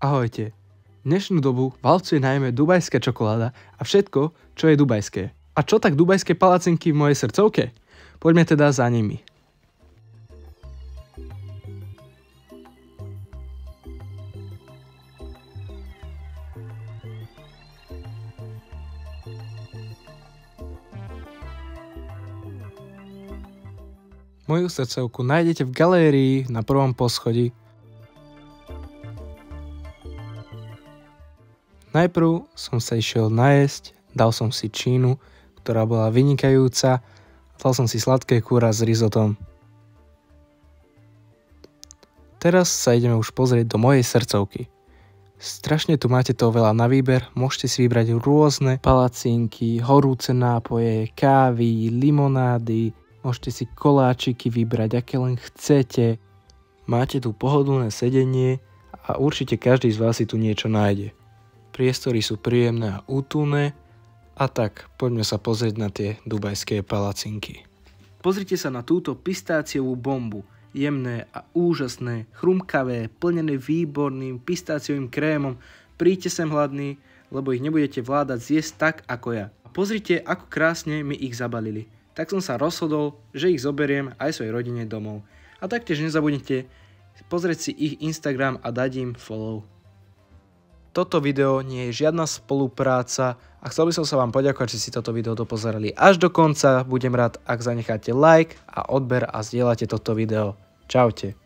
Ahojte. Dnešnú dobu valcuje najmä dubajská čokoláda a všetko, čo je dubajské. A čo tak dubajské palacinky v mojej srdcovke? Poďme teda za nimi. Moju srdcovku nájdete v galérii na prvom poschodí. Najprv som sa išiel najesť, dal som si čínu, ktorá bola vynikajúca, a dal som si sladké kúra s rizotom. Teraz sa ideme už pozrieť do mojej srdcovky. Strašne tu máte toho veľa na výber, môžete si vybrať rôzne palacinky, horúce nápoje, kávy, limonády, môžete si koláčiky vybrať, aké len chcete. Máte tu pohodlné sedenie a určite každý z vás si tu niečo nájde. Priestory sú príjemné a útulné. A tak, poďme sa pozrieť na tie dubajské palacinky. Pozrite sa na túto pistáciovú bombu. Jemné a úžasné, chrumkavé, plnené výborným pistáciovým krémom. Príďte sem hladní, lebo ich nebudete vládať zjesť tak ako ja. A pozrite, ako krásne mi ich zabalili. Tak som sa rozhodol, že ich zoberiem aj svojej rodine domov. A taktiež nezabudnite pozrieť si ich Instagram a dať im follow. Toto video nie je žiadna spolupráca a chcel by som sa vám poďakovať, že si toto video dopozerali až do konca. Budem rád, ak zanecháte like a odber a zdieľate toto video. Čaute.